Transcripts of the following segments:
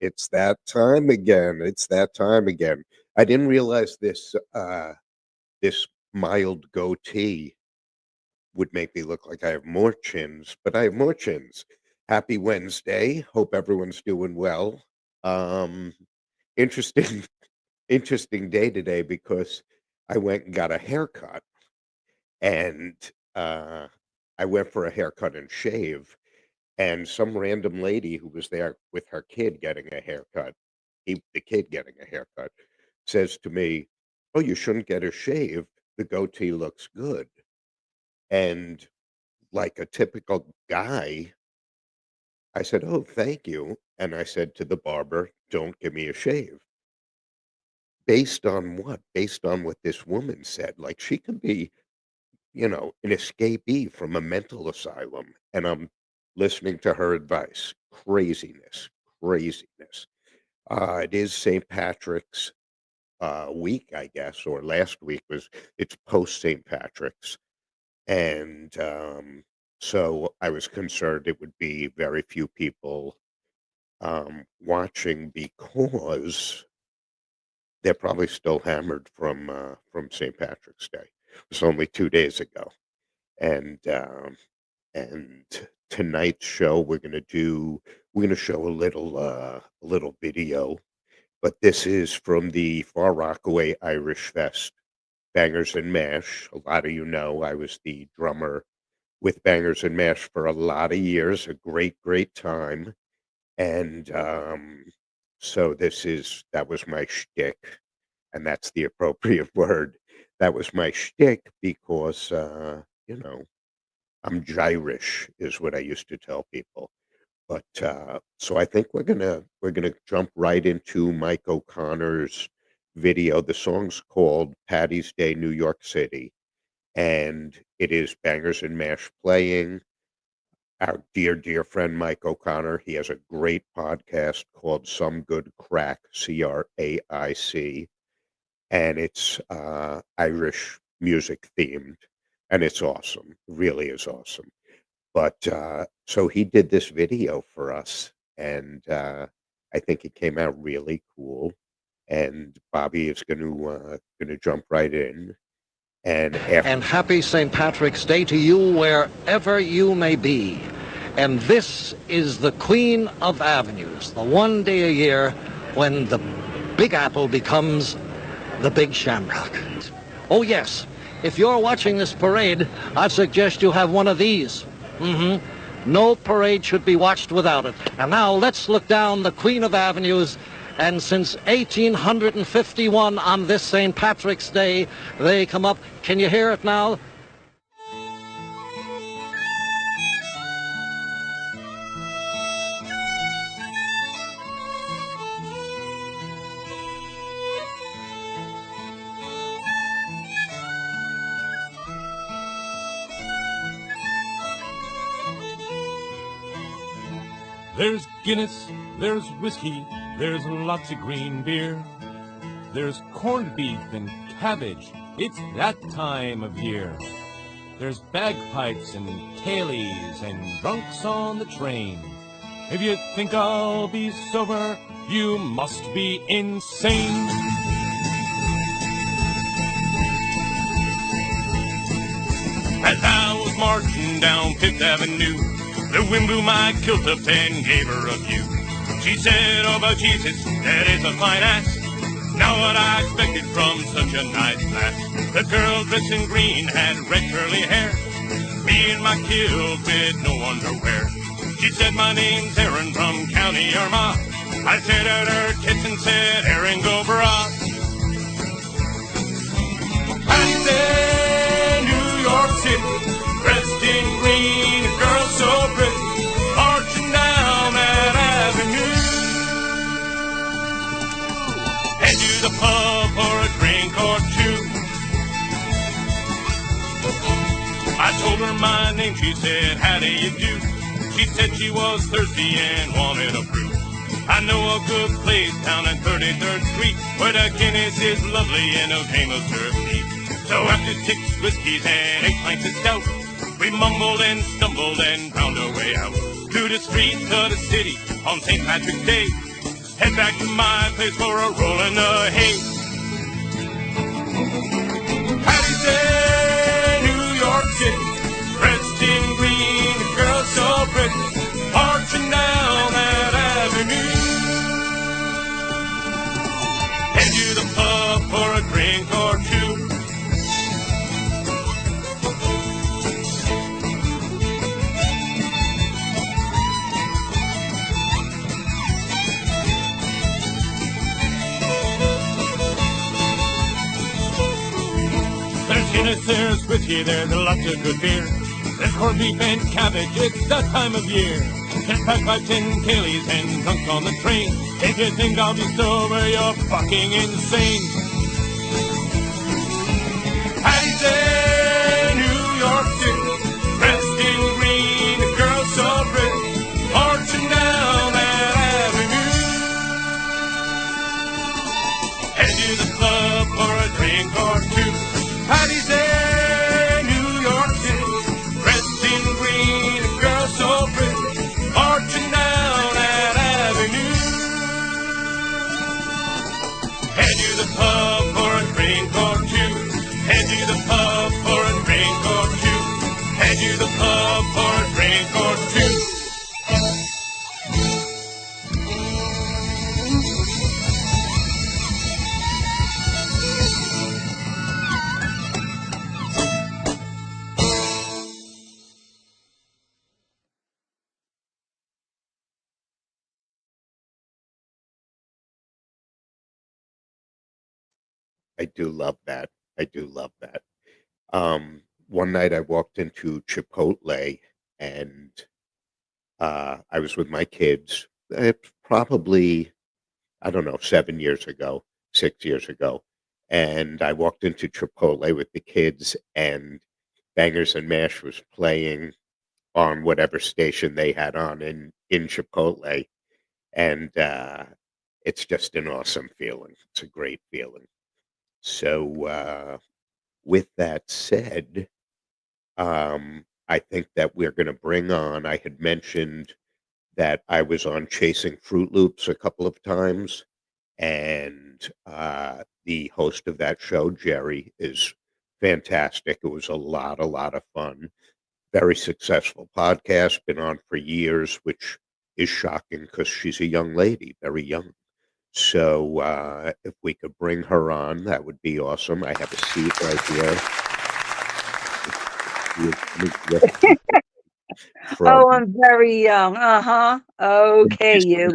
It's that time again. It's that time again. I didn't realize this mild goatee would make me look like I have more chins, but I have more chins. Happy Wednesday. Hope everyone's doing well. Um, interesting, interesting day today because I went and got a haircut, and uh, I went for a haircut and shave, and some random lady who was there with her kid getting a haircut, the kid getting a haircut, says to me, "Oh, you shouldn't get a shave. The goatee looks good." And like a typical guy, I said, "Oh, thank you." And I said to the barber, "Don't give me a shave." Based on what? Based on what this woman said. Like she could be, an escapee from a mental asylum. And I'm listening to her advice. Craziness, craziness. It is St. Patrick's week, I guess, or last week it's post St. Patrick's. And so I was concerned it would be very few people watching because they're probably still hammered from St. Patrick's Day. It was only 2 days ago, and tonight's show we're gonna show a little video, but this is from the Far Rockaway Irish Fest, Bangers and Mash. A lot of you know I was the drummer with Bangers and Mash for a lot of years, a great, great time. And so that was my shtick, and that's the appropriate word. That was my shtick because I'm gyrish is what I used to tell people. But so I think we're gonna jump right into Mike O'Connor's video. The song's called Patty's Day, New York City, and it is Bangers and Mash playing. Our dear, dear friend Mike O'Connor, he has a great podcast called Some Good Crack, CRAIC, and it's Irish music themed, and it's awesome. Really is awesome. But so he did this video for us, and I think it came out really cool. And Bobby is going to jump right in. And happy St. Patrick's Day to you wherever you may be. And this is the Queen of Avenues, the one day a year when the Big Apple becomes the Big Shamrock. Oh yes, if you're watching this parade, I'd suggest you have one of these. No parade should be watched without it. And now let's look down the Queen of Avenues. And since 1851 on this St. Patrick's Day, they come up. Can you hear it now? There's Guinness, there's whiskey, there's lots of green beer. There's corned beef and cabbage, it's that time of year. There's bagpipes and tailies and drunks on the train. If you think I'll be sober, you must be insane. As I was marching down Fifth Avenue, the wind blew my kilt up and gave her a view. She said, "Oh, but Jesus, that is a fine ass." Now what I expected from such a nice lass. The girl dressed in green had red curly hair, me in my kilt with no underwear. She said, "My name's Aaron from County Armagh." I stared at her tits and said, "Aaron, go bra." I said, New York City, dressed in green, a girl so pretty, marching down that avenue. Head to the pub for a drink or two. I told her my name, she said, "How do you do?" She said she was thirsty and wanted a brew. I know a good place down at 33rd Street where the Guinness is lovely and no game will serve me. So after 6 whiskeys and 8 pints of stout, we mumbled and stumbled and found our way out to the streets of the city on St. Patrick's Day. head back to my place for a roll in the hay. Patty say, New York City, dressed in green, a girl so pretty, marching down that avenue. Head to the pub for a drink or two. There's Guinness, there's whiskey, there's lots of good beer. There's corned beef and cabbage, it's that time of year. Can pack 5-10 Kayleys and drunk on the train. If you think I'll be sober, you're fucking insane. I say, New York City, dressed in green, a girl so pretty, marching down that avenue. Head to the club for a drink or two. Patty say, New York City, dressed in green, a girl so pretty, marching down that avenue. Head to the pub for a drink or two. Head to the pub for a drink or two. Head to the pub for a drink or two. I do love that. I do love that. One night I walked into Chipotle and I was with my kids. Probably, I don't know, 7 years ago, 6 years ago. And I walked into Chipotle with the kids, and Bangers and Mash was playing on whatever station they had on in Chipotle. And it's just an awesome feeling. It's a great feeling. So, with that said, I think that we're going to bring on, I had mentioned that I was on Chasing Fruit Loops a couple of times, and the host of that show, Geri, is fantastic. It was a lot of fun. Very successful podcast, been on for years, which is shocking because she's a young lady, very young. So if we could bring her on, that would be awesome. I have a seat right here. Oh, I'm very young. Okay, you.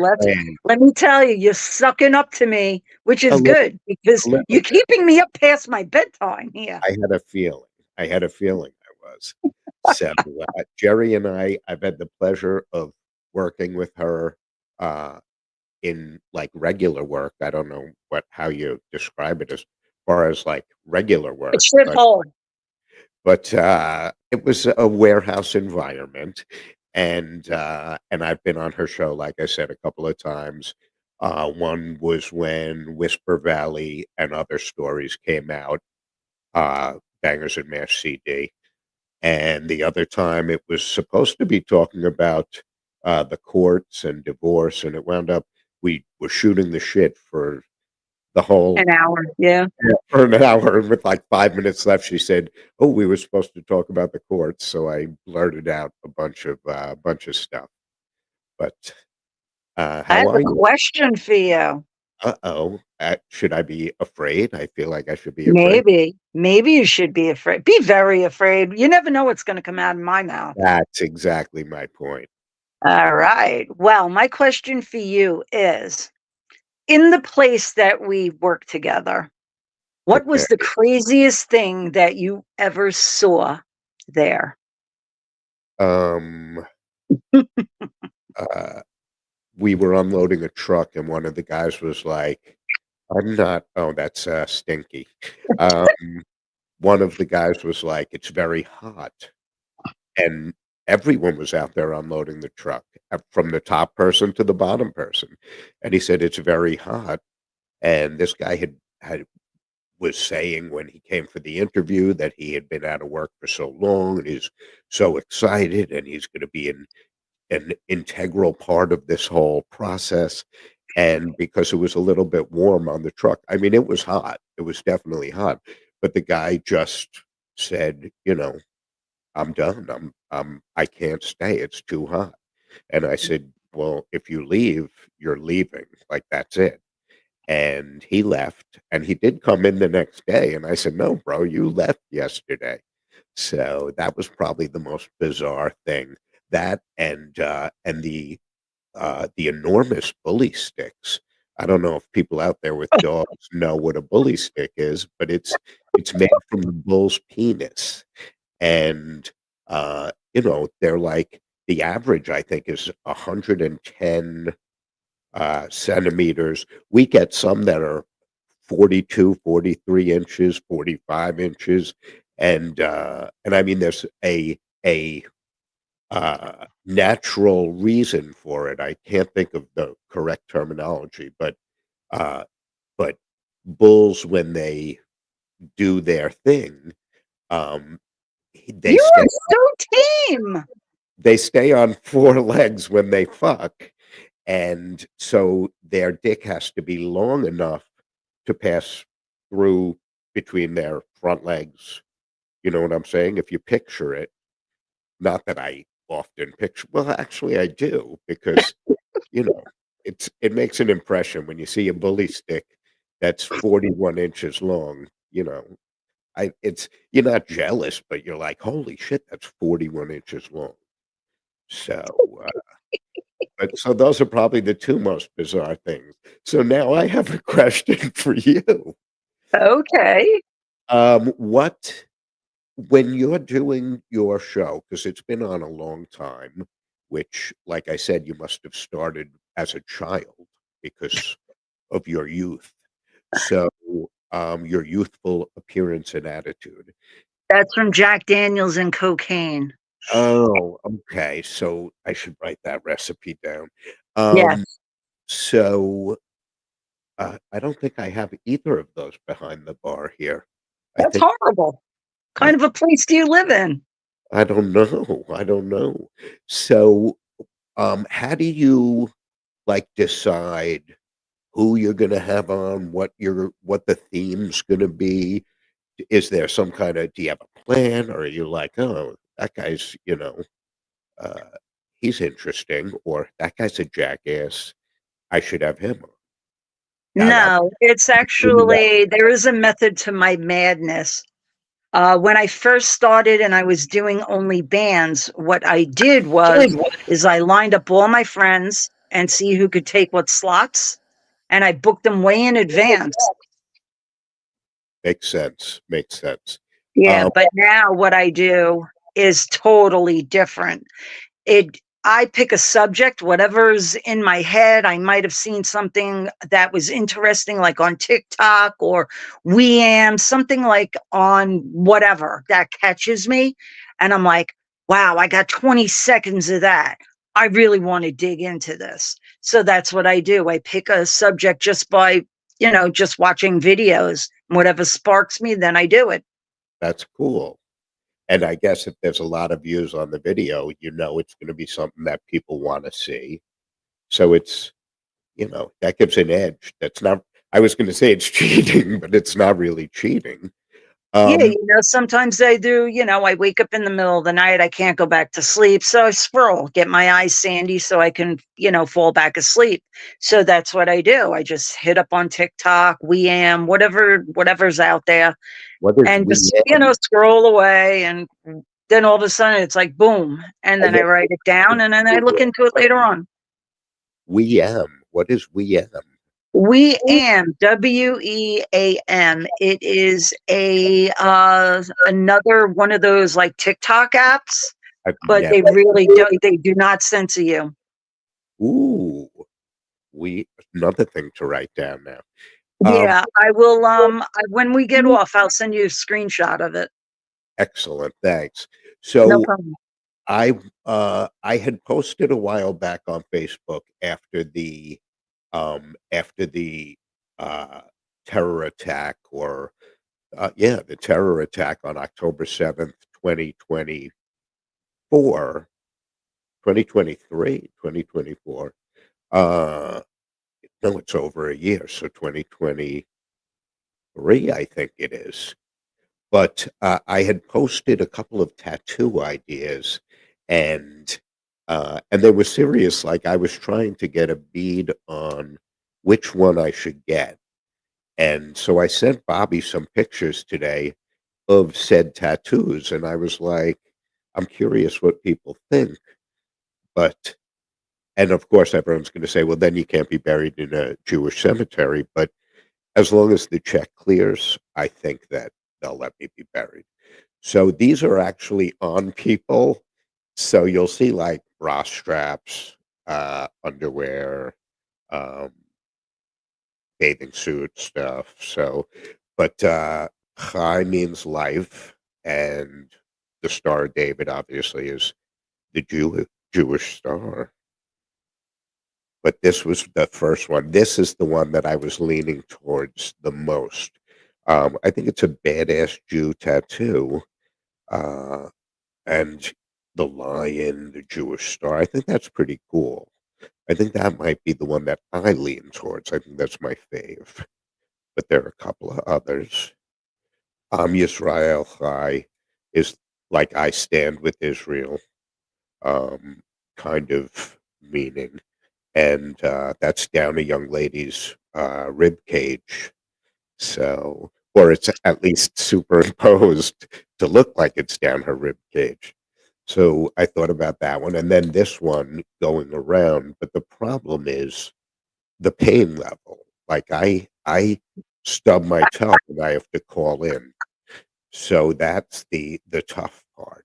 Let me tell you, you're sucking up to me, which is good because you're keeping me up past my bedtime here. I had a feeling. I was. So Geri and I've had the pleasure of working with her in like regular work. I don't know how you describe it as far as like regular work. It's shithole. But it was a warehouse environment, and I've been on her show, like I said, a couple of times. One was when Whisper Valley and Other Stories came out, Bangers and Mash CD, and the other time it was supposed to be talking about the courts and divorce, and it wound up we were shooting the shit for the whole an hour, yeah, for an hour, and with like 5 minutes left, she said, "Oh, we were supposed to talk about the courts," so I blurted out a bunch of stuff. But I how have are a you? question for you. Uh-oh, should I be afraid? I feel like I should be afraid. Maybe you should be afraid. Be very afraid. You never know what's going to come out of my mouth. That's exactly my point. All right. Well, my question for you is, in the place that we work together, what was the craziest thing that you ever saw there? We were unloading a truck, and one of the guys was like, "I'm not." Oh, that's stinky. One of the guys was like, "It's very hot," and everyone was out there unloading the truck, from the top person to the bottom person, and he said, "It's very hot." And this guy was saying when he came for the interview that he had been out of work for so long and he's so excited and he's going to be an integral part of this whole process. and because it was a little bit warm on the truck. I mean, it was hot. It was definitely hot, but the guy just said, "I'm done. I can't stay. It's too hot." And I said, "Well, if you leave, you're leaving. Like, that's it." And he left, and he did come in the next day, and I said, "No, bro, you left yesterday." So that was probably the most bizarre thing. That and the enormous bully sticks. I don't know if people out there with dogs know what a bully stick is, but it's made from the bull's penis, and they're like the average I think is 110 centimeters. We get some that are 42, 43 inches, 45 inches, and I mean there's a natural reason for it. I can't think of the correct terminology, uh, but bulls, when they do their thing, um, they You stay are so tame. they stay on 4 legs when they fuck, and so their dick has to be long enough to pass through between their front legs. You know what I'm saying? If you picture it, not that I often picture, well, actually I do, because You know, it makes an impression when you see a bully stick that's 41 inches long, I it's you're not jealous, but you're like, "Holy shit, that's 41 inches long." So, so those are probably the 2 most bizarre things. So now I have a question for you. Okay. What when you're doing your show, because 'cause it's been on a long time, which, like I said, you must have started as a child because of your youth. So, your youthful appearance and attitude. That's from Jack Daniels and cocaine. Oh, okay, so I should write that recipe down. Um, Yes. so, I don't think I have either of those behind the bar here. I That's think horrible. I Kind of a place do you live in? I don't know, I don't know. So, how do you, like, decide who you're gonna have on, what the theme's gonna be? Is there some kinda do you have a plan, or are you like, "Oh, that guy's, uh, he's interesting," or, "That guy's a jackass, I should have him on." That No, it's actually there is a method to my madness. When I first started and I was doing only bands, what I did was is I lined up all my friends and see who could take what slots, and I booked them way in advance. makes sense, makes sense. Yeah, Um, but now what I do is totally different. It I pick a subject, whatever's in my head. I might have seen something that was interesting, like on TikTok or something like on whatever that catches me. And I'm like, wow, I got 20 seconds of that. I really want to dig into this. So that's what I do. I pick a subject just by, just watching videos. Whatever sparks me, then I do it. that's cool, and I guess if there's a lot of views on the video, it's gonna be something that people wanna see, so that gives an edge. That's not I was gonna say it's cheating, but it's not really cheating. Yeah, Um, sometimes I do, I wake up in the middle of the night, I can't go back to sleep, so I scroll, get my eyes sandy so I can, fall back asleep. So that's what I do. I just hit up on TikTok, whatever's out there, what is and we just, scroll away, and then all of a sudden it's like boom, and then I write it down and then I look into it later on. Weam? What is Weam? Weam, WEAM. It is another one of those like TikTok apps, I've but never they do not censor you. Ooh, we another thing to write down now. Um, Yeah, I will, when we get off, I'll send you a screenshot of it. excellent, thanks. No So problem. I had posted a while back on Facebook after the uh terror attack, or the terror attack on October 7th, 2024, 2023, 2024. Uh No, it's over a year, so 2023, I think it is. But, I had posted a couple of tattoo ideas, and, and they were serious, like, I was trying to get a bead on which one I should get, and so I sent Bobby some pictures today of said tattoos, and I was like, "I'm curious what people think," but and of course, everyone's gonna say, "Well, then you can't be buried in a Jewish cemetery," but as long as the check clears, I think that they'll let me be buried. So these are actually on people. So you'll see like bra straps, underwear, um, bathing suit stuff. So, but Chai means life, and the Star of David obviously is the Jewish star. But this was the first one. This is the one that I was leaning towards the most. I think it's a badass Jew tattoo. Uh, and the lion, the Jewish star. I think that's pretty cool. I think that might be the one that I lean towards. I think that's my fave, but there are a couple of others. Yisrael Chai is like I stand with Israel, um, kind of meaning, and that's down a young lady's rib cage. So, or it's at least superimposed to look like it's down her rib cage. So I thought about that one, and then this one going around, but the problem is the pain level. Like I stub my toe and I have to call in. So that's the tough part.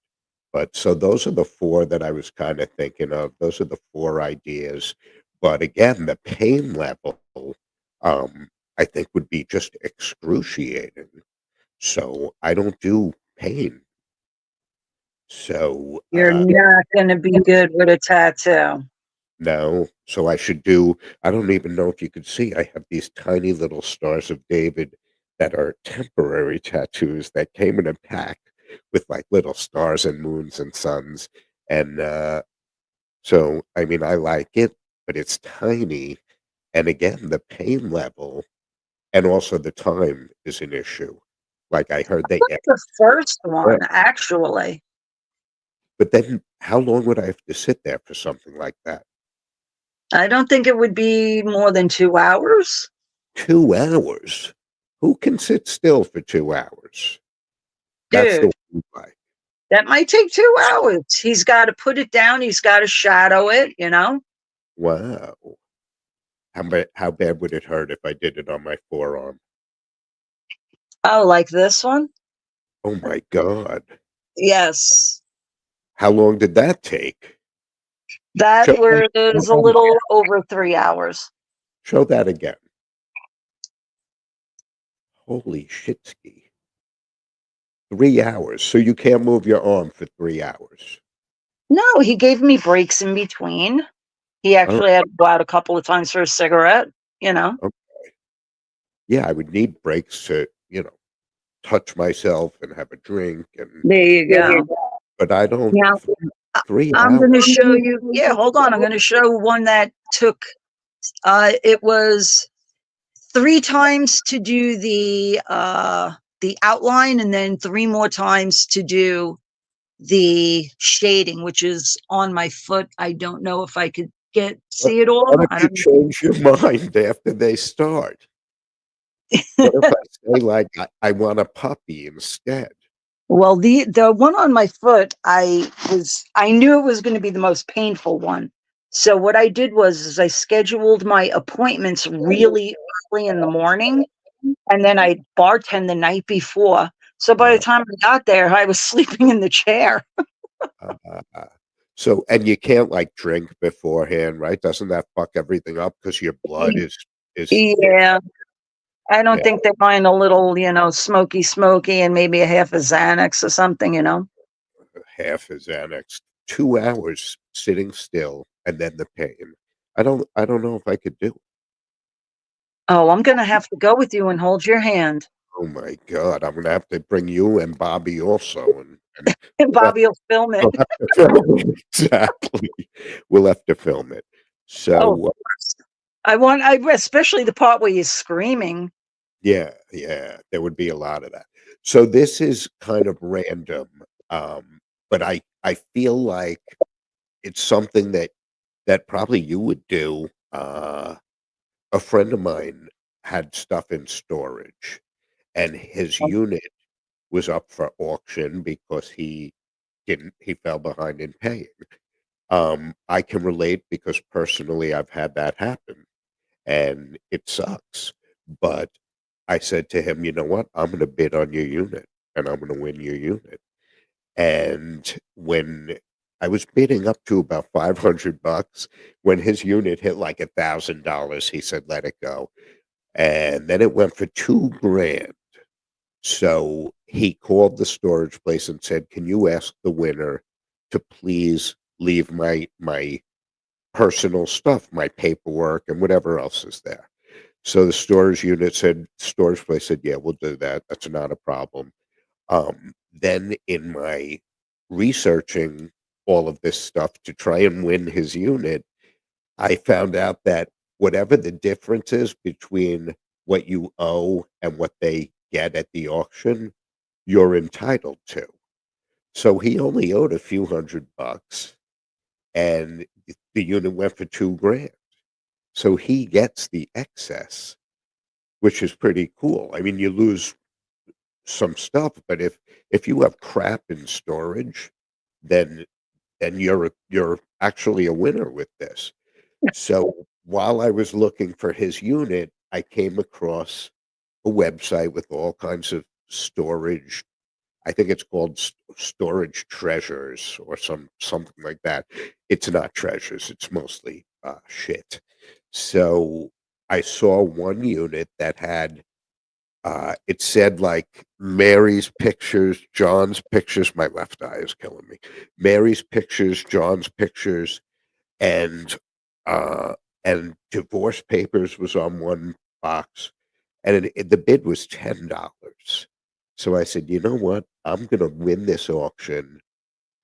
But so those are the 4 that I was kinda thinking of. Those are the 4 ideas. But again, the pain level, I think would be just excruciating. So I don't do pain. So, You're not gonna be good with a tattoo. no. So I should do I don't even know if you could see, I have these tiny little stars of David that are temporary tattoos that came in a pack with, like, little stars and moons and suns, and, so, I mean, I like it, but it's tiny, and again, the pain level and also the time is an issue. Like, I heard they add The first yeah, one, actually. but then how long would I have to sit there for something like that? I don't think it would be more than 2 hours. 2 hours? Who can sit still for 2 hours? That's the Dude, one way. that might take 2 hours. He's gotta put it down, he's gotta shadow it, you know? Wow. How bad would it hurt if I did it on my forearm? Oh, like this one? Oh my god. Yes. How long did that take? That Show that show was a that little again. over 3 hours. Show that again. Holy shitski. 3 hours, so you can't move your arm for 3 hours. No, he gave me breaks in between. He Oh, actually had to go out a couple of times for a cigarette, you know? oh, yeah, I would need breaks to, touch myself and have a drink and There you go. but I don't Now, 3 I'm hours. gonna show you yeah, hold on, I'm gonna show one that took, it was 3 times to do the outline and then 3 more times to do the shading, which is on my foot. I don't know if I could What see it all. what if I you don't change your mind after they start? What if I say, like, I want a puppy instead? Well, the one on my foot, I knew it was gonna be the most painful one. So what I did was is I scheduled my appointments really early in the morning, and then I bartend the night before. So by the Uh, time I got there, I was sleeping in the chair. uh, so and you can't, like, drink beforehand, right? Doesn't that fuck everything up because your blood is thick? Yeah, I don't Yeah, think they mind a little, smoky, and maybe a half a Xanax or something, you know? half is annexed. 2 hours sitting still and then the pain. I don't know if I could do it. Oh, I'm gonna have to go with you and hold your hand, Oh my god, I'm gonna have to bring you and Bobby also, and and we'll have Bobby will film it. we'll have to film it. Exactly. We'll have to film it. Oh, of So, course. especially the part where you're screaming. Yeah, yeah, there would be a lot of that. So this is kind of random, but I feel like it's something that probably you would do. A friend of mine had stuff in storage, and his unit was up for auction because he fell behind in paying. I can relate because personally I've had that happen, and it sucks. But I said to him, "You know what? I'm gonna bid on your unit, and I'm gonna win your unit." And when I was bidding up to about 500 bucks, when his unit hit like $1,000, he said, "Let it go." And then it went for 2 grand. So he called the storage place and said, "Can you ask the winner to please leave my personal stuff, my paperwork and whatever else is there?" So the storage place said, "Yeah, we'll do that. That's not a problem." Then in my researching all of this stuff to try and win his unit, I found out that whatever the difference is between what you owe and what they get at the auction, you're entitled to. So he only owed a few $100, and the unit went for 2 grand. So he gets the excess, which is pretty cool. I mean, you lose some stuff, but if you have crap in storage, then you're actually a winner with this. So while I was looking for his unit, I came across a website with all kinds of storage. I think it's called Storage Treasures or something like that. It's not treasures, it's mostly shit. So I saw one unit that had it said like Mary's pictures, John's pictures. My left eye is killing me. Mary's pictures, John's pictures, and uh, and divorce papers was on one box, and the bid was $10. So I said, you know what? I'm gonna win this auction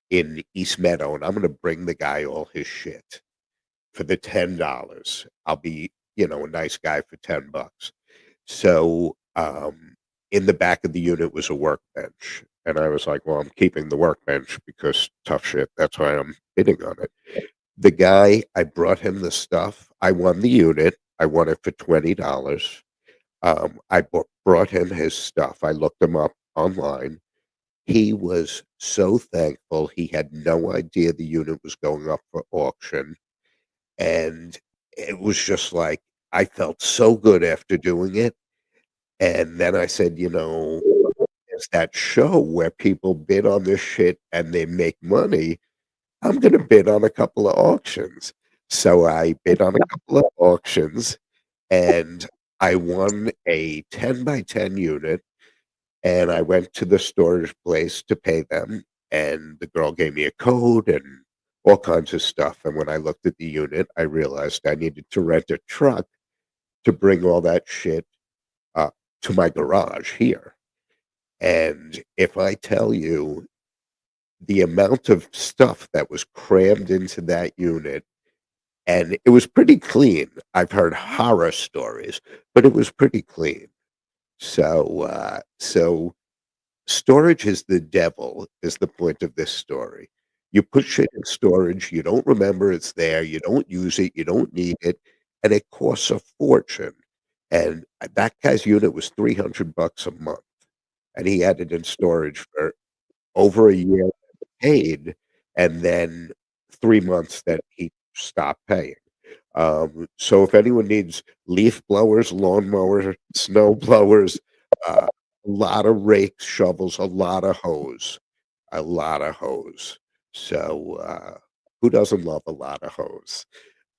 in East Meadow, and I'm gonna bring the guy all his shit for the $10. I'll be, a nice guy for $10. So, in the back of the unit was a workbench, and I was like, "Well, I'm keeping the workbench because tough shit, that's why I'm bidding on it." The guy, I brought him the stuff, I won the unit, I won it for $20. I brought him his stuff, I looked him up online. He was so thankful, he had no idea the unit was going up for auction, and it was just like, I felt so good after doing it. And then I said, there's that show where people bid on this shit and they make money. I'm gonna bid on a couple of auctions. So I bid on a couple of auctions, and I won a 10 by 10 unit, and I went to the storage place to pay them, and the girl gave me a code and all kinds of stuff, and when I looked at the unit, I realized I needed to rent a truck to bring all that shit, uh, to my garage here. And if I tell you the amount of stuff that was crammed into that unit, and it was pretty clean. I've heard horror stories, but it was pretty clean. So storage is the devil, is the point of this story. You put shit in storage, you don't remember it's there, you don't use it, you don't need it, and it costs a fortune. And that guy's unit was $300 a month, and he had it in storage for over a year paid, and then 3 months that he stopped paying. So if anyone needs leaf blowers, lawn mowers, snow blowers, a lot of rakes, shovels, a lot of hose. So, who doesn't love a lot of hose?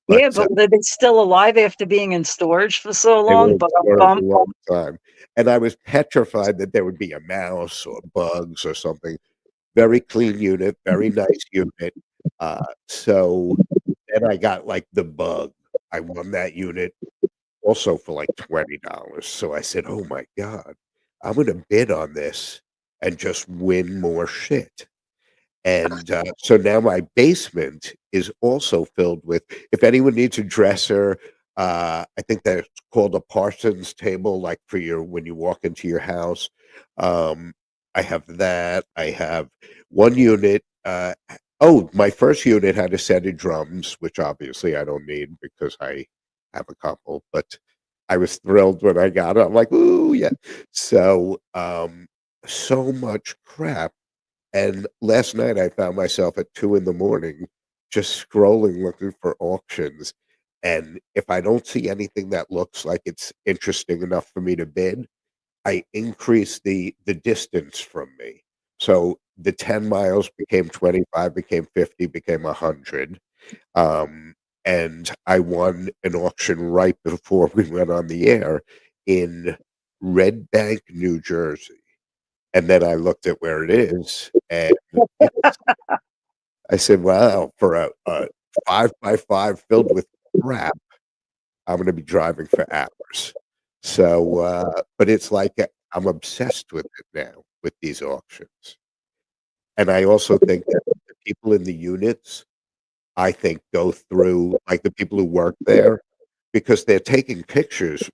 But, Yeah, but they're still alive after being in storage for so they were long, in but storage a long time, and I was petrified that there would be a mouse or bugs or something. Very clean unit, very nice unit. So then I got, like, the bug. I won that unit also for, like, $20. So I said, "Oh my god, I'm gonna bid on this and just win more shit." And, so now my basement is also filled with if anyone needs a dresser, I think that's called a parson's table, like for your when you walk into your house. Um, I have that. I have one unit. Oh, my first unit had a set of drums, which obviously I don't need because I have a couple. But I was thrilled when I got it. I'm like, ooh, yeah. So, so much crap. And last night I found myself at 2 in the morning just scrolling looking for auctions, and if I don't see anything that looks like it's interesting enough for me to bid, I increase the distance from me. So the 10 miles became 25, became 50, became 100, um, and I won an auction right before we went on the air in Red Bank, New Jersey. And then I looked at where it is, and yes, I said, "Wow, for a 5 by 5 filled with crap, I'm gonna be driving for hours." So, but it's like, I'm obsessed with it now, with these auctions. And I also think that the people in the units, I think, go through like, the people who work there, because they're taking pictures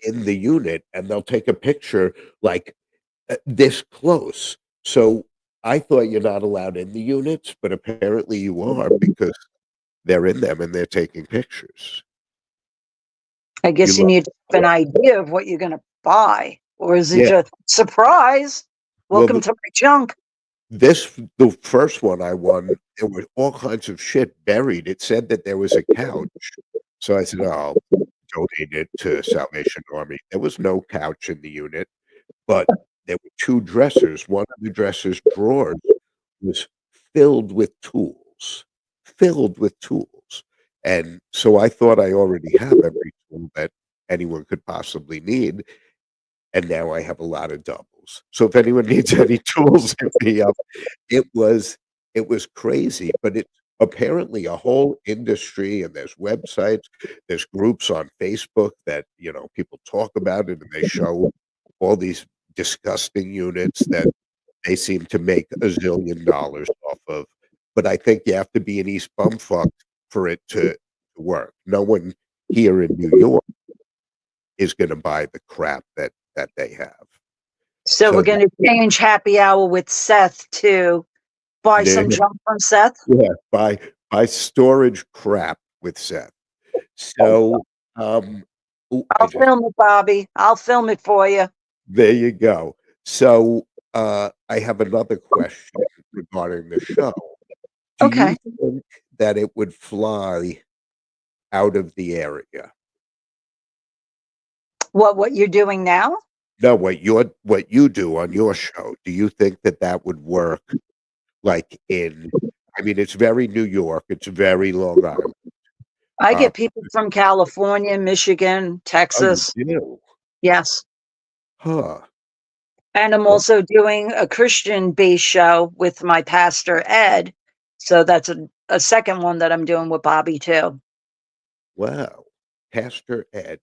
in the unit, and they'll take a picture, like, this close. So I thought you're not allowed in the units, but apparently you are because they're in them and they're taking pictures. I You guess you love need to have an idea of what you're gonna buy, or is it Yeah. just surprise? Well, Welcome to my junk. the first one I won, there were all kinds of shit buried. It said that there was a couch. So I said, "Oh, I'll donate it to Salvation Army." There was no couch in the unit, but there were 2 dressers. One of the dresser's drawers was filled with tools, filled with tools. And so I thought I already have every tool that anyone could possibly need, and now I have a lot of doubles. So if anyone needs any tools, hit me up. It was it was crazy, but it's apparently a whole industry, and there's websites, there's groups on Facebook that, people talk about it, and they show all these disgusting units that they seem to make a zillion dollars off of, but I think you have to be in East Bumfuck for it to work. No one here in New York is gonna buy the crap that they have. So we're So gonna change happy hour with Seth to buy yeah, some junk from Seth? yeah, buy storage crap with Seth. So, ooh, I I'll just film it, Bobby. I'll film it for you. there you go. So, I have another question regarding the show. Do you Okay. think that it would fly out of the area? What you're doing now? No, what you do on your show, do you think that that would work, like, I mean, it's very New York, it's very Long Island, I uh get people from California, Michigan, oh, you Texas. do? Yes. Huh. And I'm Oh, also doing a Christian-based show with my pastor, Ed. So that's a second one that I'm doing with Bobby too. wow. Pastor Ed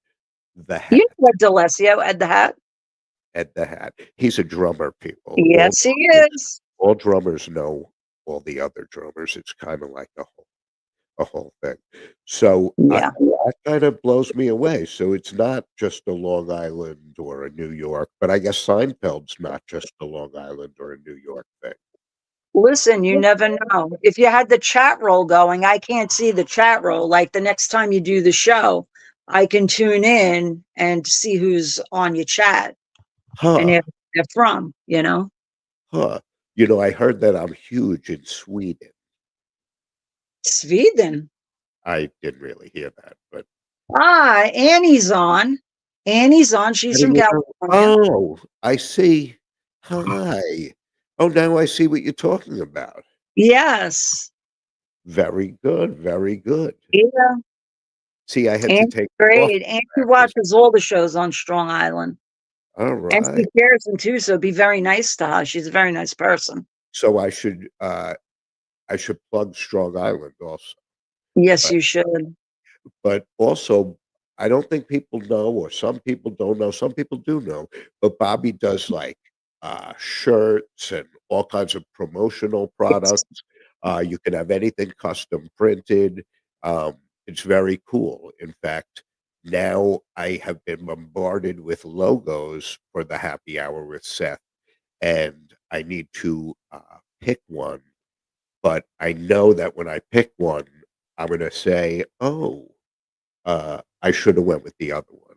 the You Hat, know Ed D'Alessio, Ed the Hat? Ed the Hat. He's a drummer, people. Yes, he is. All drummers know all the other drummers. It's kinda like a whole thing. So, Yeah. that kind of blows me away. So it's not just a Long Island or a New York, but I guess Seinfeld's not just a Long Island or a New York thing. Listen, you never know. If you had the chat roll going, I can't see the chat roll. Like the next time you do the show, I can tune in and see who's on your chat and Huh, if they're from. huh. I heard that I'm huge in Sweden. Sweden. I didn't really hear that, but Ah, Annie's on. Annie's on. how She's do from you know? California. Oh, I see. Hi. Oh, now I see what you're talking about. Yes. Very good, very good. Yeah. See, I had to Annie's take off great. Annie that 'cause watches all the shows on Strong Island. And she alright. shares them too, so be very nice to her. She's a very nice person. So I should plug Strong Island also, Yes, but you should. also, I don't think people know, or some people don't know, some people do know, but Bobby does, like, shirts and all kinds of promotional Yes. products. You can have anything custom printed. It's very cool. In fact, now I have been bombarded with logos for the happy hour with Seth, and I need to pick one. But I know that when I pick one, I'm gonna say, "Oh, I should have went with the other one."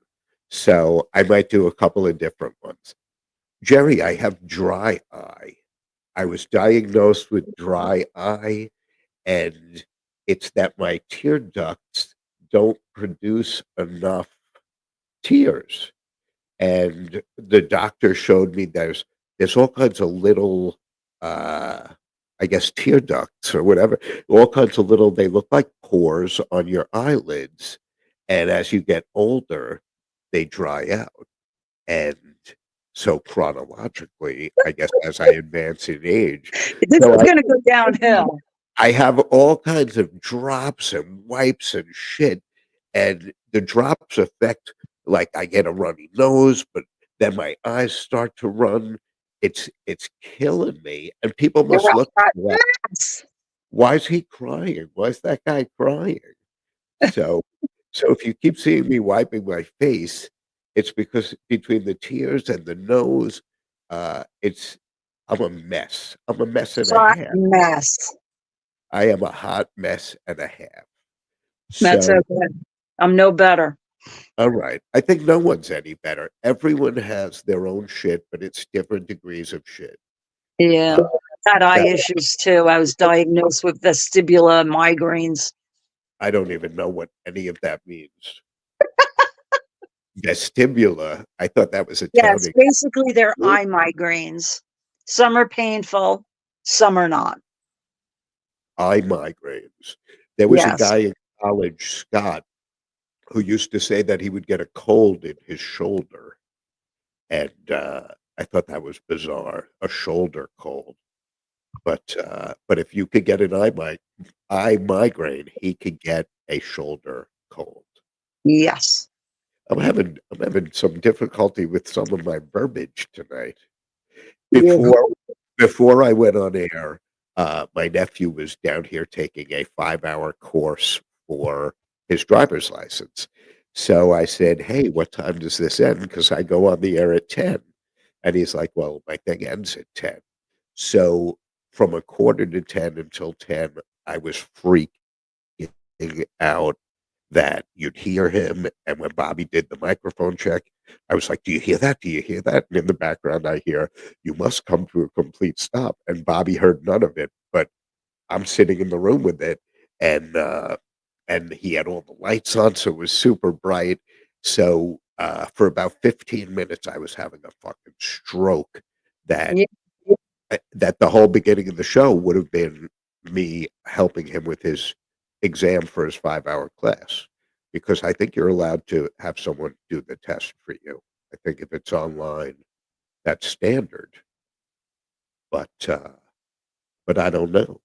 So I might do a couple of different ones. Jerry, I have dry eye. I was diagnosed with dry eye, and it's that my tear ducts don't produce enough tears. And the doctor showed me there's all kinds of little, uh, I guess, tear ducts or whatever, all kinds of little, they look like pores on your eyelids. And as you get older, they dry out. And so chronologically, I guess as I advance in age, This so is going to go downhill. I have all kinds of drops and wipes and shit, and the drops affect, like, I get a runny nose, but then my eyes start to run. It's killing me, and people You're must look at a me like, mess. "Why is he crying? Why is that guy crying?" So so if you keep seeing me wiping my face, it's because between the tears and the nose, it's I'm a mess. I'm a mess and a Hot half. mess. I am a hot mess and a half. That's So, okay. I'm no better. alright. I think no one's any better. Everyone has their own shit, but it's different degrees of shit. Yeah. Uh, Had eye that issues too. I was diagnosed with vestibular migraines. I don't even know what any of that means. Vestibular, I thought that was Yes, Italian. basically they're eye migraines. Some are painful, some are not. Eye migraines. There was a Yes. guy in college, Scott, who used to say that he would get a cold in his shoulder, and, I thought that was bizarre, a shoulder cold. But if you could get an eye migraine, he could get a shoulder cold. Yes. I'm having some difficulty with some of my verbiage tonight. Yeah. Before before I went on air, my nephew was down here taking a 5-hour course for his driver's license. So I said, "Hey, what time does this end? Because I go on the air at 10." And he's like, "Well, my thing ends at 10." So from a quarter to 10 until 10, I was freaking out that you'd hear him, and when Bobby did the microphone check, I was like, "Do you hear that? Do you hear that?" And in the background, I hear, "You must come to a complete stop," and Bobby heard none of it, but I'm sitting in the room with it, and, uh, and he had all the lights on, so it was super bright. So, for about 15 minutes, I was having a fucking stroke that Yeah. that the whole beginning of the show would have been me helping him with his exam for his 5-hour class, because I think you're allowed to have someone do the test for you. I think if it's online, that's standard, but but I don't know.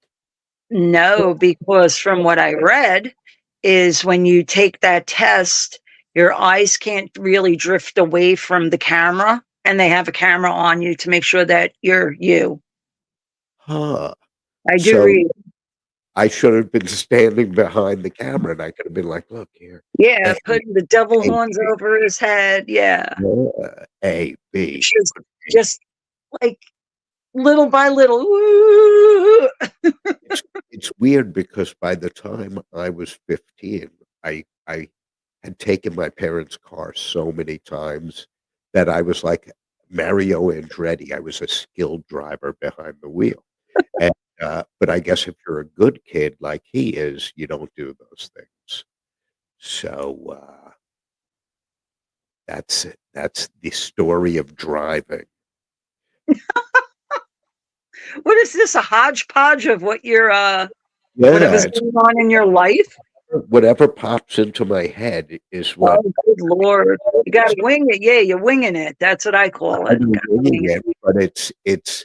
No, because from what I read is when you take that test, your eyes can't really drift away from the camera, and they have a camera on you to make sure that you're you. Huh. I do So read. I should have been standing behind the camera, and I could have been like, "Look here, Yeah, A, putting the devil A, horns over his head, yeah. A, B." Which is just, like, little by little, "Ooh." It's weird because by the time I was 15, I had taken my parents' car so many times that I was like Mario Andretti. I was a skilled driver behind the wheel. And, but I guess if you're a good kid like he is, you don't do those things. So, that's the story of driving. What is this, a hodgepodge of what your, Yeah, whatever's it's going on in your life? whatever pops into my head is what Oh, good lord. You gotta wing it. Yeah, you're winging it. That's what I call it. I'm Gotta winging wing it, but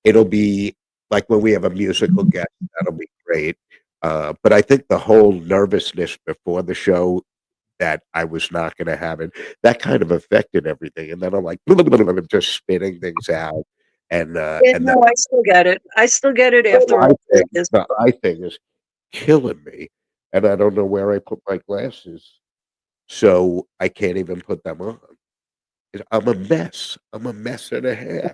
it'll be like when we have a musical guest, that'll be great. But I think the whole nervousness before the show that I was not gonna have it, that kind of affected everything, and then I'm like, just spitting things out, Yeah, and no, I still get it. I still get it after all this. the eye thing is killing me, and I don't know where I put my glasses. so I can't even put them on. I'm a mess. I'm a mess and a half.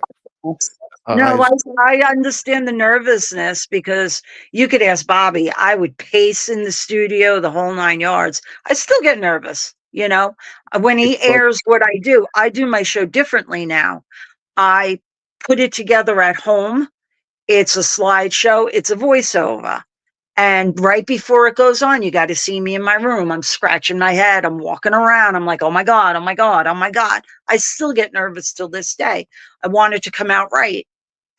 No, Eyes I understand the nervousness because you could ask Bobby. I would pace in the studio the whole 9 yards. I still get nervous, you know. When he It's like airs what I do my show differently now. I put it together at home. It's a slideshow, it's a voiceover. And right before it goes on, you got to see me in my room. I'm scratching my head. I'm walking around. I'm like, oh my God, oh my God, oh my God. I still get nervous till this day. I want it to come out right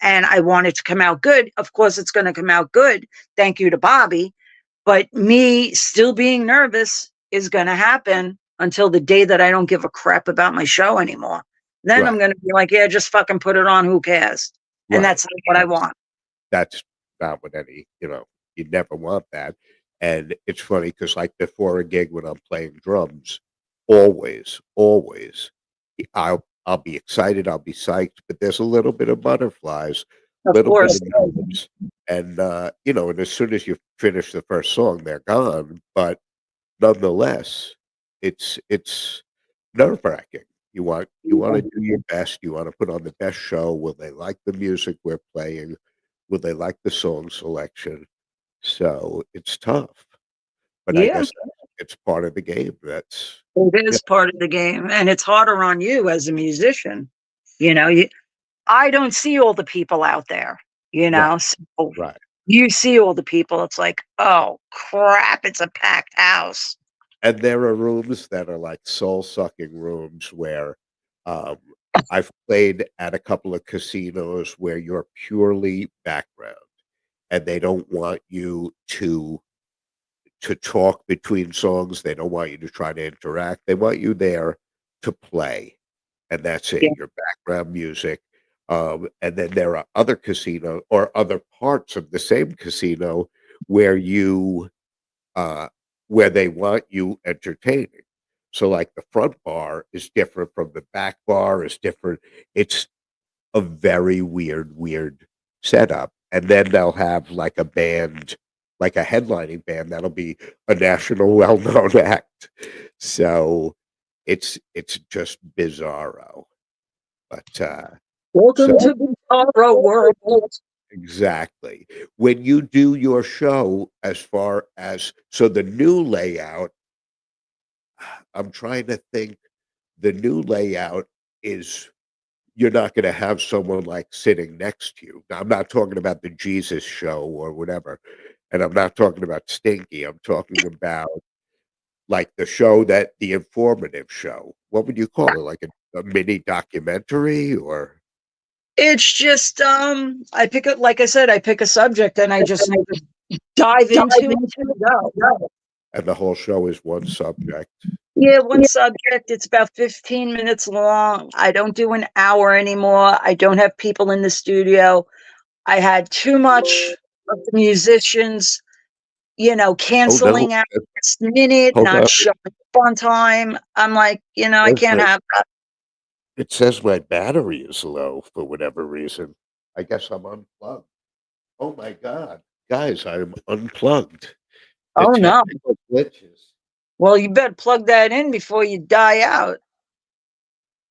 and I want it to come out good. Of course, it's going to come out good. Thank you to Bobby. But me still being nervous is going to happen until the day that I don't give a crap about my show anymore. Then I'm right, going to be like, yeah, just fucking put it on. Who cares? And right. that's not what I That's want. that's not what you never want that. And it's funny because like before a gig when I'm playing drums, always, I'll be excited, I'll be psyched, but there's a little bit of butterflies, Of little bit course. of nerves, and and as soon as you finish the first song, they're gone. But nonetheless, it's nerve-wracking. You wanna do your best, you wanna put on the best show. Will they like the music we're playing? Will they like the song selection? So, it's tough, but I Yeah. guess it's part of the game. That's It yeah, is part of the game, and it's harder on you as a musician. You know, I don't see all the people out there, right, so right. you see all the people. It's like, oh crap, it's a packed house. And there are rooms that are like soul-sucking rooms where, um, I've played at a couple of casinos where you're purely background, and they don't want you to talk between songs. They don't want you to try to interact. They want you there to play, and that's it, Yeah. your background music. And then there are other casino or other parts of the same casino where uh, where they want you entertaining. So, like, the front bar is different from the back bar is different. It's a very weird setup, and then they'll have, like, a band, like a headlining band that'll be a national well-known act. So, it's just bizarro, but, Welcome so to the Bizarro world. exactly. When you do your show as far as so the new layout, I'm trying to think, the new layout is you're not gonna have someone, like, sitting next to you. Now, I'm not talking about the Jesus show or whatever, and I'm not talking about Stinky, I'm talking about, like, the informative show. What would you call it? Like a mini documentary or It's just I pick it like I said, I pick a subject and I just dive into it and go. and the whole show is one subject? Yeah, one subject. It's about 15 minutes long. I don't do an hour anymore. I don't have people in the studio. I had too much of the musicians, Oh, no, canceling out last minute, hold not on. showing up on time. I'm like, I It can't says have that. it says my battery is low for whatever reason. I guess I'm unplugged. Oh my god. Guys, I'm unplugged. The Oh no. technical glitches. Well, you better plug that in before you die out.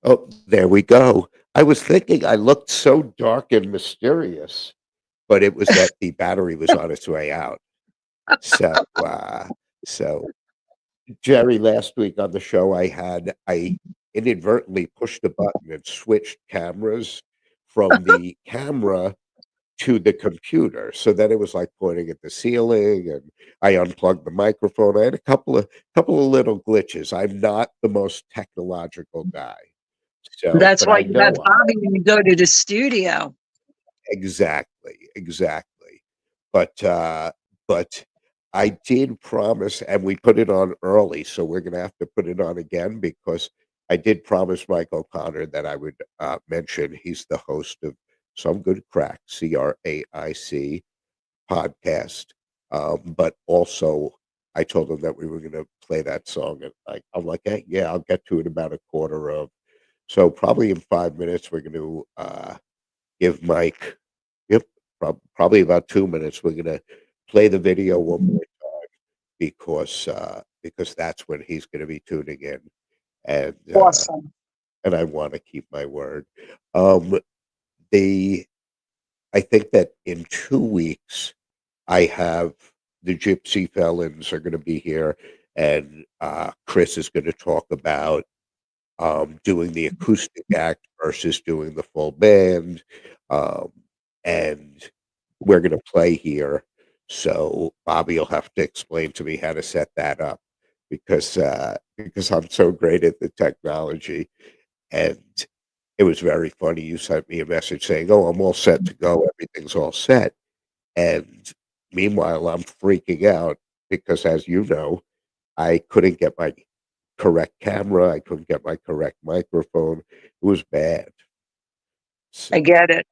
Oh, there we go. I was thinking I looked so dark and mysterious, but it was that the battery was on its way out. So, so Jerry, last week on the show I inadvertently pushed the button and switched cameras from the camera to the computer. So then it was like pointing at the ceiling and I unplugged the microphone. I had a couple of little glitches. I'm not the most technological guy. So, That's but why I you have know Bobby when you go to the studio. exactly. But, but I did promise, and we put it on early, so we're gonna have to put it on again because I did promise Mike O'Connor that I would, mention he's the host of Some Good Crack, CRAIC podcast, but also I told him that we were gonna play that song, and I'm like, "Hey, yeah, I'll get to it about a quarter of." So probably in 5 minutes, we're gonna, give Mike yep, probably about 2 minutes. We're gonna play the video one more time because because that's when he's going to be tuning in, and Awesome. I want to keep my word. Um, the I think that in 2 weeks I have the Gypsy Felons are going to be here, and Chris is going to talk about doing the acoustic act versus doing the full band, um, and we're going to play here. So Bobby will have to explain to me how to set that up because I'm so great at the technology. And it was very funny. You sent me a message saying, "Oh, I'm all set to go. Everything's all set." And meanwhile, I'm freaking out because, as you know, I couldn't get my correct camera. I couldn't get my correct microphone. It was bad. So, I get it.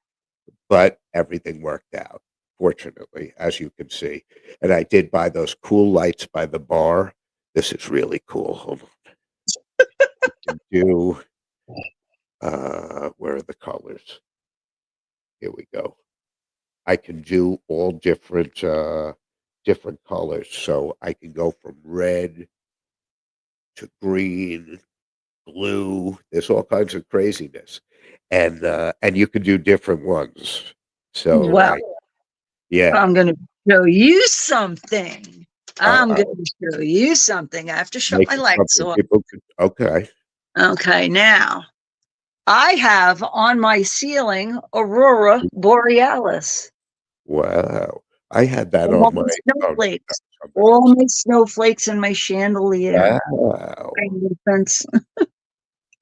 but everything worked out, fortunately, as you can see. And I did buy those cool lights by the bar. This is really cool. Hold on. Do where are the colors? Here we go. I can do all different colors. So I can go from red to green, blue. There's all kinds of craziness, and you can do different ones. So Well, yeah, I'm going to show you something. I'm uh, going to show you something. I have to shut make my it lights something off. people could. Okay, Okay, now I have on my ceiling Aurora Borealis. wow. I had that All on my my. Oh, no, snowflakes. that's something All else. my snowflakes in my chandelier. Wow, Fence.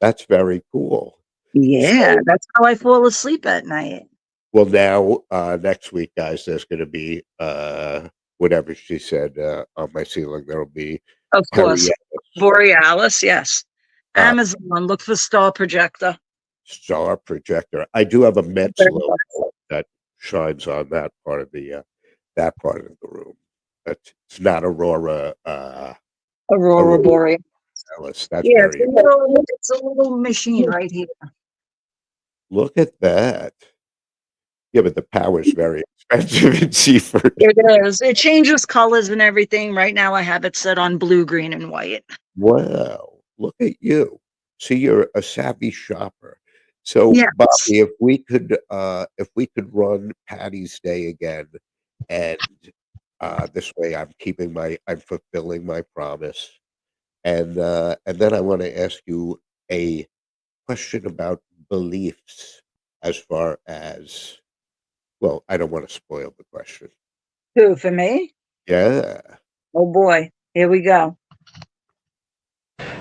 that's very cool. Yeah, So, that's how I fall asleep at night. well, now next week, guys, there's going to be whatever she said on my ceiling. There'll be Of course. Harriet Borealis, yes. uh, Amazon, look for Star Projector. star projector. I do have a Mets $30. logo that shines on that part of the room. But it's not Aurora Aurora Borealis. Alice. That's Yeah, very it's a little machine right here. look at that. Yeah, but the power is very expensive in Seaford. It is. It changes colors and everything. Right now I have it set on blue, green, and white. Wow, look at you. See, you're a savvy shopper. So, Yes. Bobby, if we could run Patty's Day again, and this way I'm fulfilling my promise. And then I want to ask you a question about beliefs as far as, well, I don't want to spoil the question. Who, for me? Yeah. Oh boy. Here we go.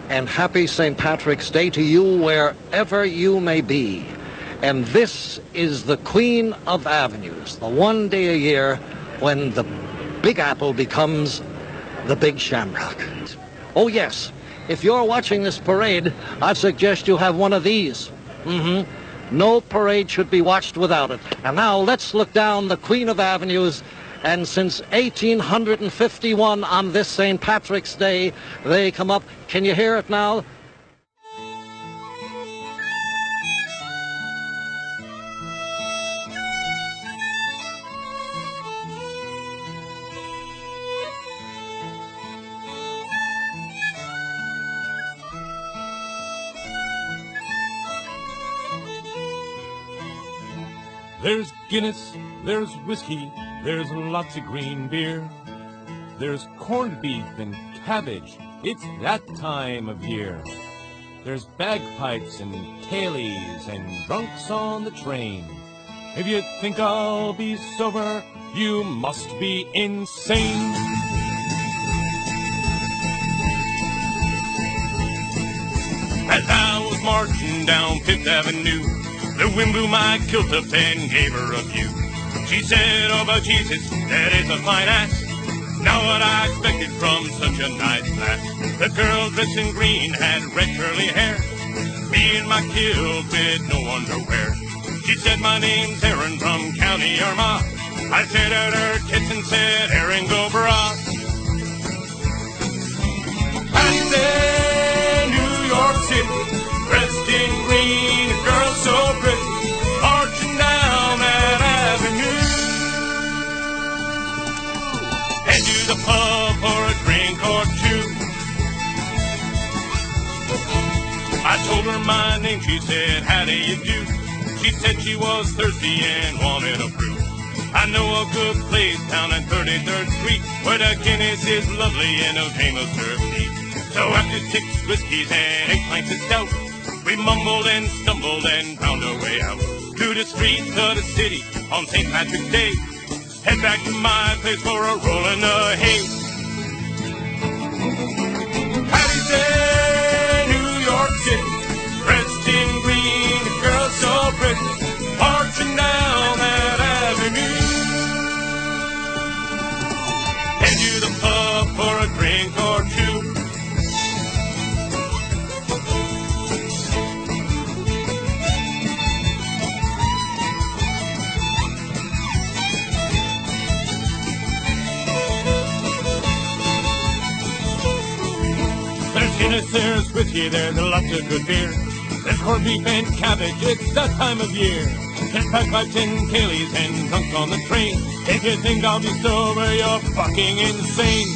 And happy St. Patrick's Day to you wherever you may be. And this is the Queen of Avenues, the one day a year when the Big Apple becomes the Big Shamrock. Oh yes, if you're watching this parade, I'd suggest you have one of these. No parade should be watched without it. And now let's look down the Queen of Avenues. And since 1851 on this St. Patrick's Day, they come up. Can you hear it now? There's Guinness, there's whiskey, there's lots of green beer. There's corned beef and cabbage, it's that time of year. There's bagpipes and tailies and drunks on the train. If you think I'll be sober, you must be insane. As I was marching down Fifth Avenue, the wind blew my kilt up and gave her a view. She said, "Oh, but Jesus, that is a fine ass." Now what I expected from such a nice lass. The girl dressed in green had red curly hair, me in my kilt with no underwear. She said, "My name's Aaron from County Armagh." I stared at her tits and said, "Aaron, go bra." I said, New York City, dressed in green, a girl so pretty, marching down that avenue. Head to the pub for a drink or two, told her my name, she said, how do you do? She said she was thirsty and wanted a brew. I know a good place down on 33rd Street where the Guinness is lovely and no shame will serve me. So after 6 whiskeys and 8 pints of stout, we mumbled and stumbled and found our way out to the streets of the city on St. Patrick's Day. Head back to my place for a roll in the hay. Patty's Day, New York City, dressed in green, a girl so pretty, marching down that avenue. Head to the pub for a drink or two. There's Guinness, there's whiskey, there's lots of good beer. There's corned beef and cabbage, it's that time of year. There's bagpipes and Kayleys and drunks on the train. If you think I'll be sober, you're fucking insane.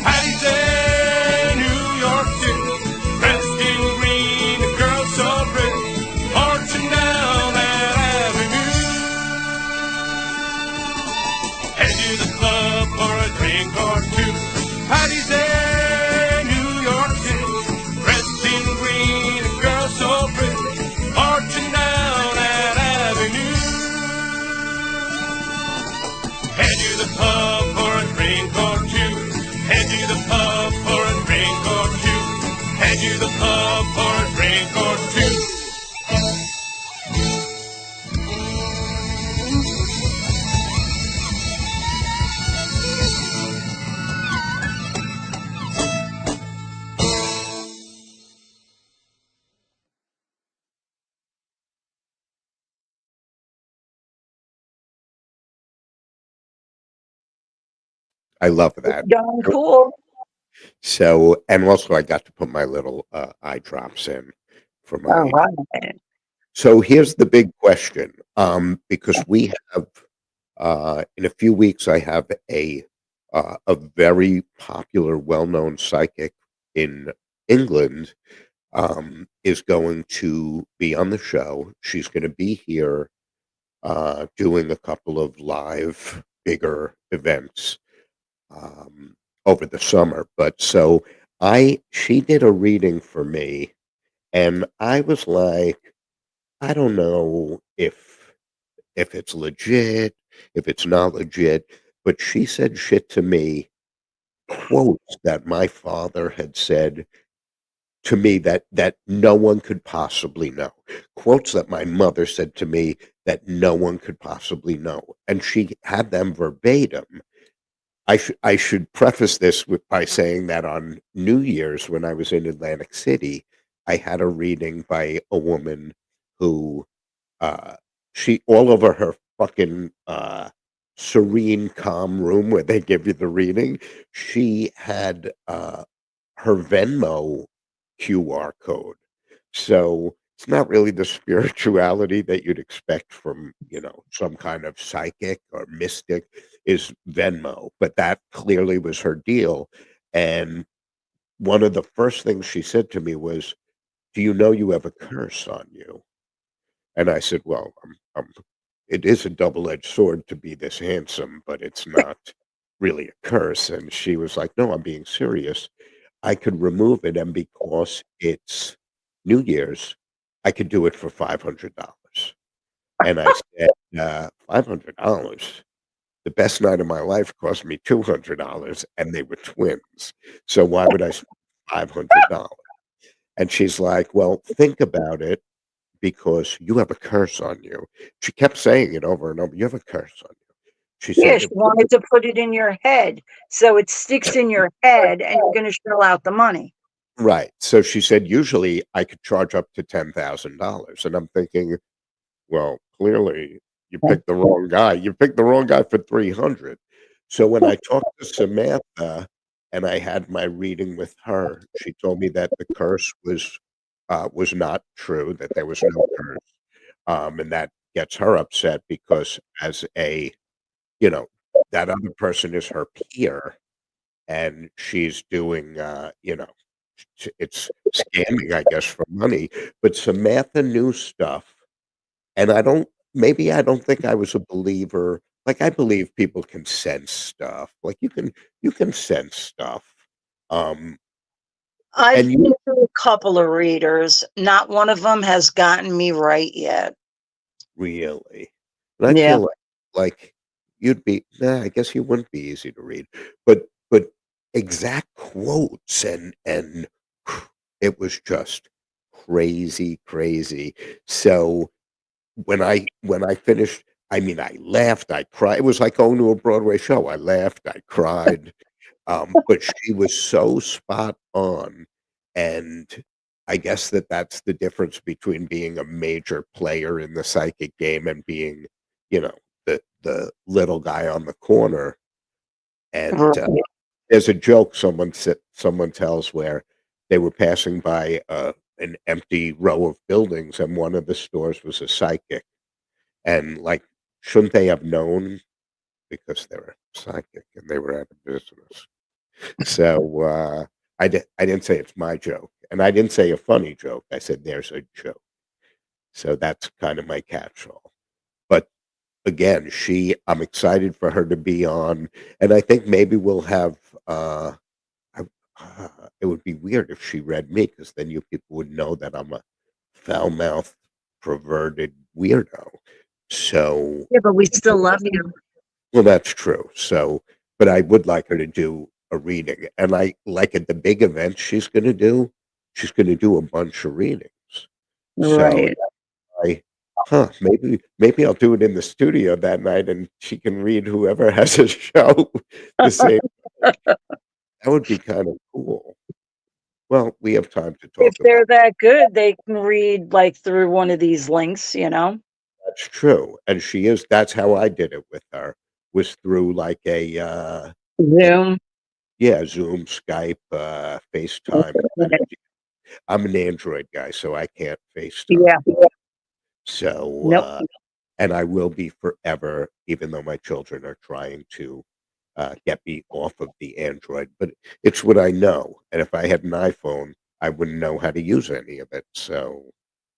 Patty's Day, New York City, dressed in green, a girl so pretty, marching down that avenue. Head to the club for a drink or two. Patty's Day, New York City, dressed in green, a girl so pretty, marching down that avenue. Head to the pub for a drink or two. Head to the pub for a drink or two. Head to the pub for a drink or two. I love that. Darn cool. So, and also I got to put my little eye drops in for All my. right. So here's the big question, because we have in a few weeks I have a very popular, well-known psychic in England is going to be on the show. She's going to be here doing a couple of live, bigger events over the summer. But so she did a reading for me, and I was like, I don't know if it's legit, if it's not legit, but she said shit to me, quotes that my father had said to me that no one could possibly know. Quotes that my mother said to me that no one could possibly know. And she had them verbatim. I should preface this by saying that on New Year's, when I was in Atlantic City, I had a reading by a woman who uh, she all over her fucking serene, calm room where they give you the reading. She had her Venmo QR code. So it's not really the spirituality that you'd expect from, some kind of psychic or mystic is Venmo, but that clearly was her deal. And one of the first things she said to me was, "Do you know you have a curse on you?" And I said, "Well, it is a double-edged sword to be this handsome, but it's not really a curse." And she was like, "No, I'm being serious. I could remove it, and because it's New Year's, I could do it for $500." And I said, $500? The best night of my life cost me $200, and they were twins. So why would I spend $500? And she's like, "Well, think about it because you have a curse on you." She kept saying it over and over. "You have a curse on you." She Yeah, said, she wanted to put it in your head so it sticks in your head and you're going to shell out the money. right. So she said, "Usually I could charge up to $10,000." And I'm thinking, well, clearly you picked the wrong guy. You picked the wrong guy for 300. So when I talked to Samantha and I had my reading with her, she told me that the curse was not true, that there was no curse. And that gets her upset because as you know, that other person is her peer and she's doing, it's scamming, I guess, for money, but Samantha knew stuff, and I don't think I was a believer. Like, I believe people can sense stuff, like, you can sense stuff, um, I've and been you through a couple of readers. Not one of them has gotten me right yet. really, and I Yeah. feel like you'd be nah, I guess you wouldn't be easy to read, but exact quotes and it was just crazy, crazy. So when I finished, I mean, I laughed, I cried. It was like going to a Broadway show. I laughed, I cried, but she was so spot on, and I guess that's the difference between being a major player in the psychic game and being, you know, the little guy on the corner, and, Right. there's a joke someone tells where they were passing by, an empty row of buildings, and one of the stores was a psychic, and, like, shouldn't they have known? Because they were psychic and they were out of business. So, I didn't say it's my joke, and I didn't say a funny joke. I said there's a joke. So that's kind of my catch-all. But again, I'm excited for her to be on, and I think maybe we'll have, I it would be weird if she read me, because then you people would know that I'm a foul-mouthed, perverted weirdo. So Yeah, but we still love you. well, that's true. So, but I would like her to do a reading, and I like at the big events she's gonna do a bunch of readings. So Right. I maybe I'll do it in the studio that night, and she can read whoever has a show the same. That would be kind of cool. Well, we have time to If talk they're about that good, they can read, like, through one of these links, you know? that's true, and that's how I did it with her, was through like a Zoom. yeah, Zoom, Skype, FaceTime. I'm an Android guy, so I can't FaceTime. Yeah. So, Nope. and I will be forever, even though my children are trying to get me off of the Android. But it's what I know, and if I had an iPhone, I wouldn't know how to use any of it. So,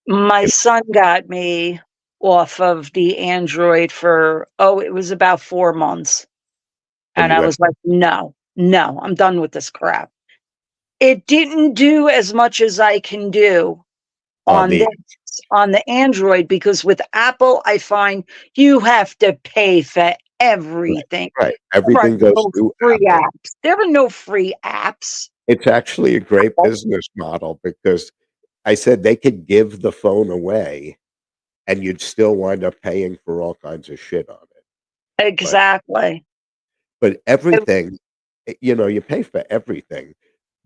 My you son got me off of the Android for, it was about 4 months, and and I you have was like, "No, no, I'm done with this crap." It didn't do as much as I can do on on the this on the Android, because with Apple, I find you have to pay for right, everything. right. There are Everything goes no through free Apple. apps. There are no free apps. It's actually a great business model because I said they could give the phone away and you'd still wind up paying for all kinds of shit on it. But Exactly. And everything, you pay for everything.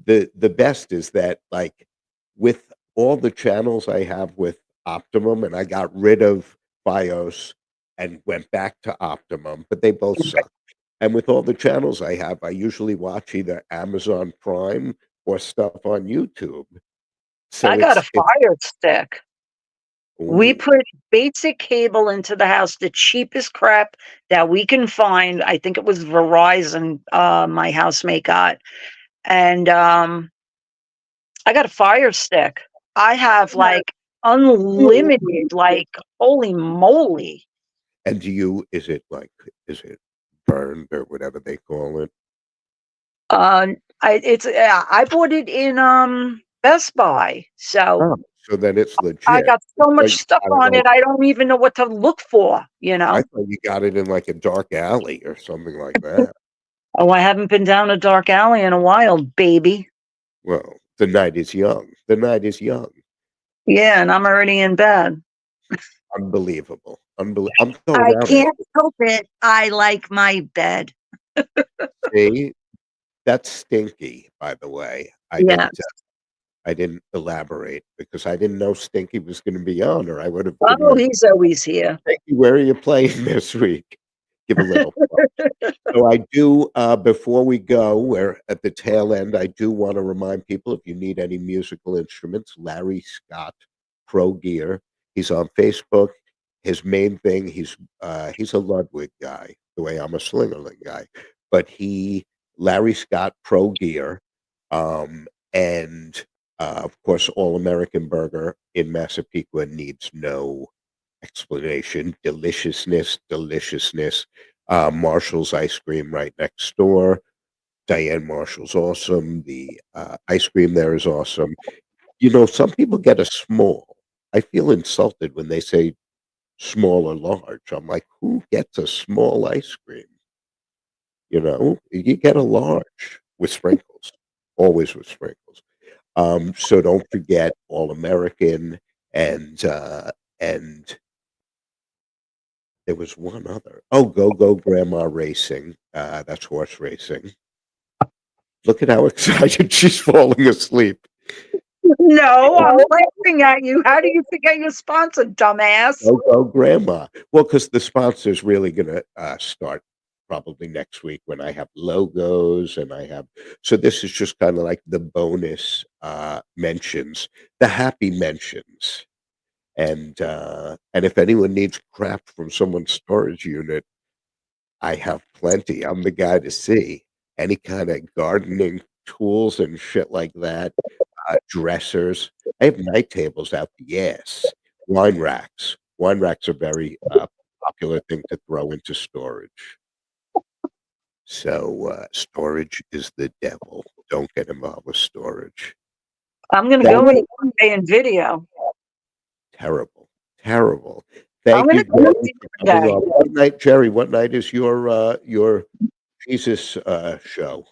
The best is that, like, with all the channels I have with Optimum, and I got rid of FiOS and went back to Optimum, but they both suck. And with all the channels I have, I usually watch either Amazon Prime or stuff on YouTube. I So got a it's Fire Stick. We ooh, put basic cable into the house, the cheapest crap that we can find. I think it was Verizon, my housemate got, and, I got a Fire Stick. I have, like, unlimited, like, holy moly. and is it burned or whatever they call it? Uh, I bought it in, Best Buy, so Oh, so then it's I legit. got I so thought much you stuff got it on like it, I don't even know what to look for, you I know? thought you got it in, like, a dark alley or something like that. Oh, I haven't been down a dark alley in a while, baby. Well, the night is young. The night is young. Yeah, and I'm already in bed. Unbelievable. I'm going I out after can't help it. I like my bed. see? That's stinky, by the way. Yes. I didn't elaborate because I didn't know Stinky was gonna be on, or I would have given Oh, him, he's always here. "Stinky, where are you playing this week?" Give a little plug. So I do, before we go, we're at the tail end, I do wanna remind people if you need any musical instruments, Larry Scott Pro Gear. He's on Facebook. His main thing, he's a Ludwig guy, the way I'm a Slingerland guy, but Larry Scott Pro Gear, And, of course, All-American Burger in Massapequa needs no explanation. Deliciousness, deliciousness. Marshall's Ice Cream right next door. Diane Marshall's awesome. The, ice cream there is awesome. You know, some people get a small. I feel insulted when they say small or large. I'm like, "Who gets a small ice cream?" You know? You get a large with sprinkles, always with sprinkles. So don't forget All-American and there was one other. Oh, Go Go Grandma Racing, that's horse racing. Look at how excited she's falling asleep. No, I'm laughing at you. How do you forget your sponsor, dumbass? Go Go Grandma. Well, because the sponsor's really gonna, start probably next week when I have logos and I have so this is just kinda like the bonus, mentions, the happy mentions. And if anyone needs crap from someone's storage unit, I have plenty. I'm the guy to see. Any kinda gardening tools and shit like that, dressers. I have night tables out the ass. Wine racks. Wine racks are very, popular thing to throw into storage. So, storage is the devil. Don't get involved with storage. I'm gonna Thank go in you. one day in video. Terrible, terrible. I'm Thank gonna you, go in Jerry, for video coming day. on. What night Jerry, what night is your Jesus, show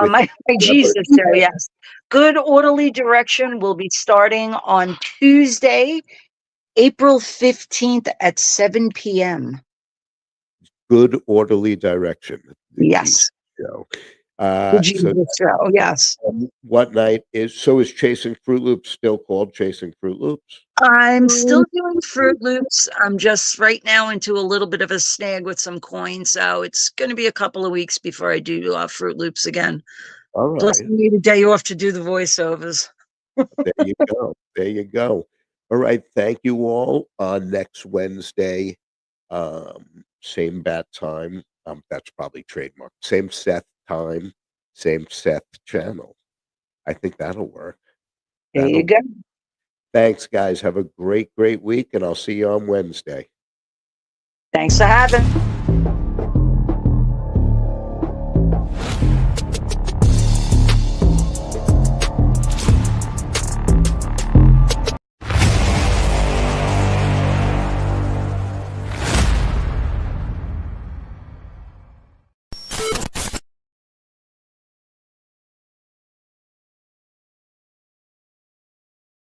with My celebrity? Jesus show, yes. Good Orderly Direction will be starting on Tuesday, April 15th at 7 p.m. Good Orderly Direction, the Jesus Yes, show. the So, Jesus show, yes. what night is Chasing Fruit Loops still called Chasing Fruit Loops? I'm still doing Fruit Loops. I'm just right now into a little bit of a snag with some coins, so it's gonna be a couple of weeks before I do, Fruit Loops again. Plus, I Alright. need a day off to do the voiceovers. There you go, there you go. Alright, thank you all. Next Wednesday, same bat time, that's probably trademark. Same Seth time, same Seth channel. I think that'll work. There you That'll go. Thanks, guys. Have a great, great week, and I'll see you on Wednesday. Thanks for having